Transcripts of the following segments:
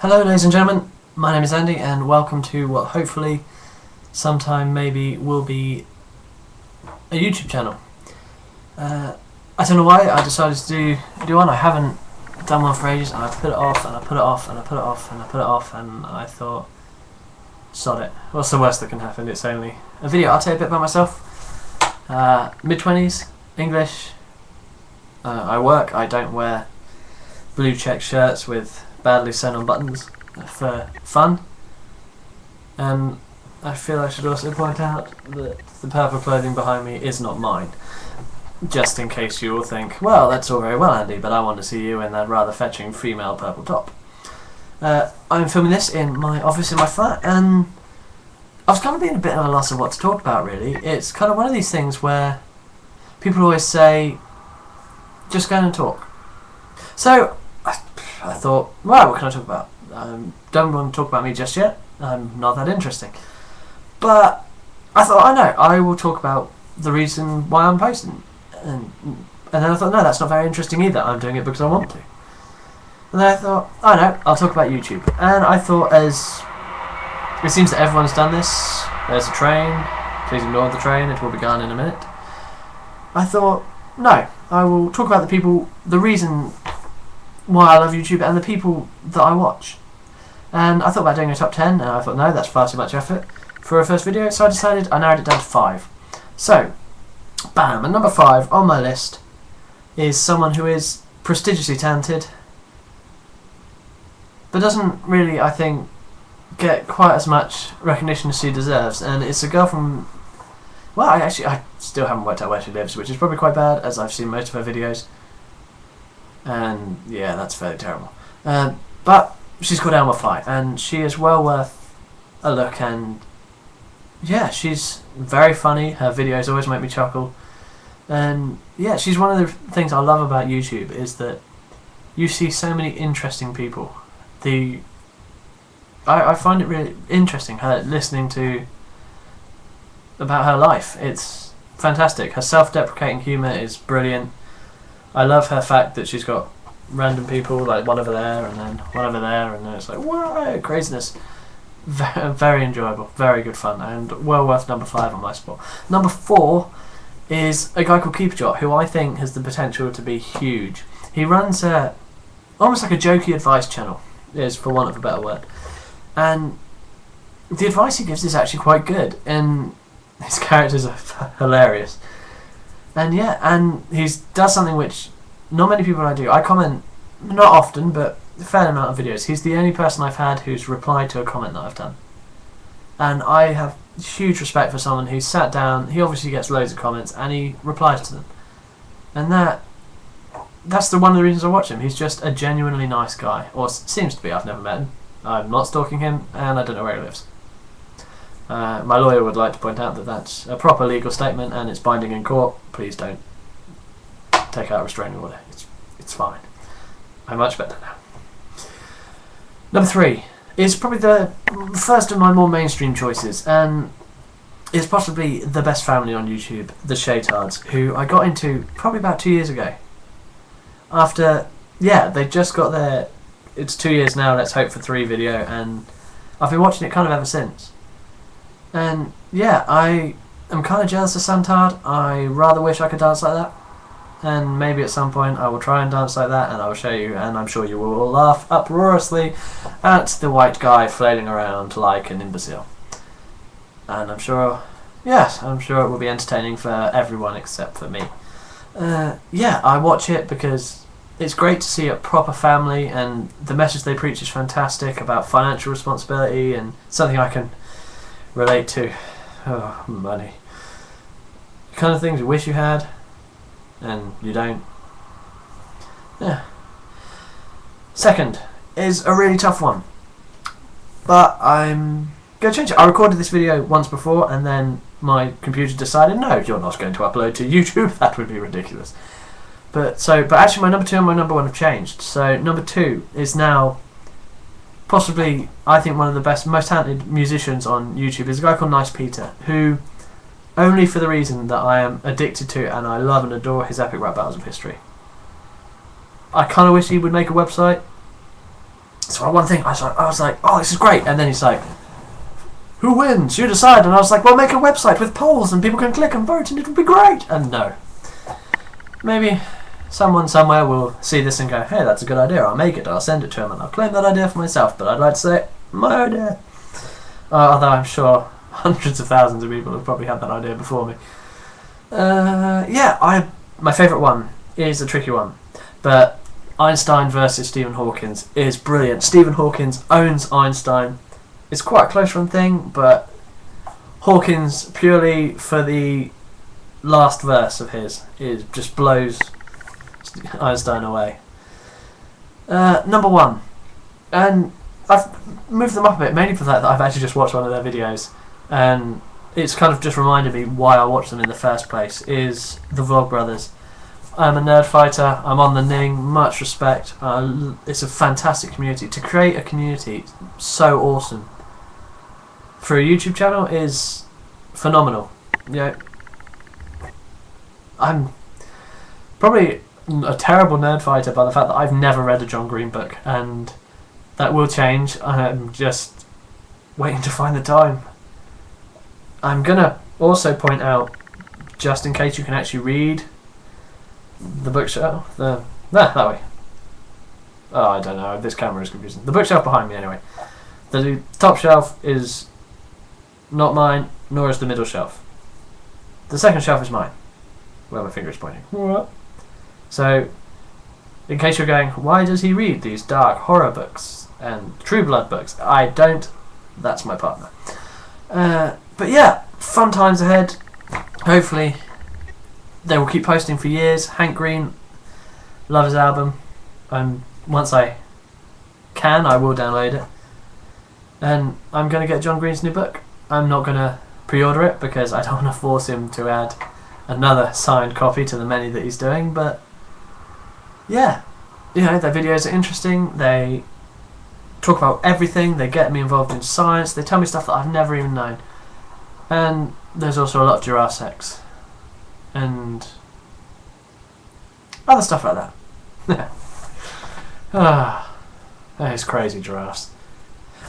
Hello ladies and gentlemen, my name is Andy and welcome to what hopefully sometime maybe will be a YouTube channel. I don't know why I decided to do one. I haven't done one for ages and I put it off and I put it off and I put it off and I put it off and I thought, sod it. What's the worst that can happen? It's only a video. I'll tell you a bit about myself. Mid-20s, English. I work. I don't wear blue check shirts with badly sewn on buttons for fun, and I feel I should also point out that the purple clothing behind me is not mine, just in case you all think, well, that's all very well Andy, but I want to see you in that rather fetching female purple top. I'm filming this in my office in my flat, and I was kind of being a bit of a loss of what to talk about really. It's kind of one of these things where people always say, just go in and talk. So I thought, right, what can I talk about? Don't want to talk about me just yet. I'm not that interesting. But I thought, I know, I will talk about the reason why I'm posting. And then I thought, no, that's not very interesting either. I'm doing it because I want to. And then I thought, I know, I'll talk about YouTube. And I thought, as it seems that everyone's done this, there's a train, please ignore the train, it will be gone in a minute. I thought, no, I will talk about the people, the reason why I love YouTube and the people that I watch. And I thought about doing a top 10 and I thought no, that's far too much effort for a first video, so I narrowed it down to 5. So, bam, and number 5 on my list is someone who is prestigiously talented but doesn't really, I think, get quite as much recognition as she deserves, and it's a girl from, well, I still haven't worked out where she lives, which is probably quite bad as I've seen most of her videos. And yeah, that's fairly terrible. But she's called Elma Fly, and she is well worth a look. And yeah, she's very funny. Her videos always make me chuckle. And yeah, she's one of the things I love about YouTube is that you see so many interesting people. I find it really interesting her listening to about her life. It's fantastic. Her self-deprecating humour is brilliant. I love her fact that she's got random people, like one over there and then one over there, and then it's like, whoa, craziness. Very enjoyable, very good fun, and well worth number 5 on my spot. Number 4 is a guy called Keeperjot, who I think has the potential to be huge. He runs almost like a jokey advice channel, is for want of a better word. And the advice he gives is actually quite good, and his characters are hilarious. And yeah, and he does something which not many people I do. I comment, not often, but a fair amount of videos. He's the only person I've had who's replied to a comment that I've done. And I have huge respect for someone who's sat down, he obviously gets loads of comments, and he replies to them. And that's one of the reasons I watch him. He's just a genuinely nice guy. Or seems to be. I've never met him. I'm not stalking him, and I don't know where he lives. My lawyer would like to point out that that's a proper legal statement and it's binding in court. Please don't take out a restraining order. It's fine. I'm much better now. Number 3 is probably the first of my more mainstream choices, and is possibly the best family on YouTube, the Shaytards, who I got into probably about 2 years ago. After, yeah, they just got their, it's 2 years now, let's hope for 3 video, and I've been watching it kind of ever since. And yeah, I am kind of jealous of Santard. I rather wish I could dance like that. And maybe at some point I will try and dance like that and I will show you, and I'm sure you will all laugh uproariously at the white guy flailing around like an imbecile. And I'm sure, yes, I'm sure it will be entertaining for everyone except for me. Yeah, I watch it because it's great to see a proper family, and the message they preach is fantastic about financial responsibility and something I can relate to. Oh, money. The kind of things you wish you had and you don't. Yeah. Second is a really tough one, but I'm going to change it. I recorded this video once before and then my computer decided, no, you're not going to upload to YouTube. That would be ridiculous. But actually my number 2 and my number 1 have changed. So number 2 is now possibly, I think, one of the best, most talented musicians on YouTube. Is a guy called Nice Peter, who, only for the reason that I am addicted to and I love and adore his epic rap battles of history. I kind of wish he would make a website. It's So I one thing, I was like, oh, this is great. And then he's like, who wins? You decide. And I was like, well, make a website with polls and people can click and vote and it would be great. And no. Maybe someone somewhere will see this and go, hey, that's a good idea. I'll make it. I'll send it to him and I'll claim that idea for myself. But I'd like to say, my idea. Although I'm sure hundreds of thousands of people have probably had that idea before me. My favourite one is a tricky one. But Einstein versus Stephen Hawking is brilliant. Stephen Hawking owns Einstein. It's quite a close run thing, but Hawkins, purely for the last verse of his, just blows Einstein away. Number one, and I've moved them up a bit, mainly for that I've actually just watched one of their videos, and it's kind of just reminded me why I watched them in the first place, is the Vlogbrothers. I'm a nerd fighter, I'm on the Ning, much respect. It's a fantastic community. To create a community so awesome for a YouTube channel is phenomenal. You know, I'm probably a terrible nerd fighter by the fact that I've never read a John Green book, and that will change. I'm just waiting to find the time. I'm gonna also point out, just in case you can actually read the bookshelf, that way. Oh, I don't know, this camera is confusing. The bookshelf behind me anyway. The top shelf is not mine, nor is the middle shelf. The second shelf is mine, where my finger is pointing. So, in case you're going, why does he read these dark horror books and True Blood books? I don't. That's my partner. But yeah, fun times ahead. Hopefully, they will keep posting for years. Hank Green, love his album. Once I can, I will download it. And I'm going to get John Green's new book. I'm not going to pre-order it because I don't want to force him to add another signed copy to the many that he's doing, but yeah, you know, their videos are interesting. They talk about everything. They get me involved in science. They tell me stuff that I've never even known. And there's also a lot of giraffe sex and other stuff like that. That is crazy, giraffes.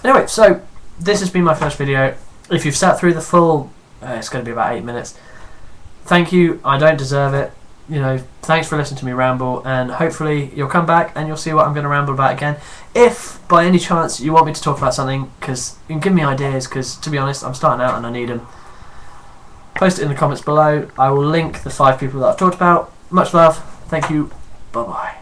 Anyway, so this has been my first video. If you've sat through the full, it's going to be about 8 minutes. Thank you. I don't deserve it. You know, thanks for listening to me ramble, and hopefully you'll come back and you'll see what I'm going to ramble about again. If by any chance you want me to talk about something, because you can give me ideas, because to be honest, I'm starting out and I need them. Post it in the comments below. I will link the 5 people that I've talked about. Much love. Thank you. Bye bye.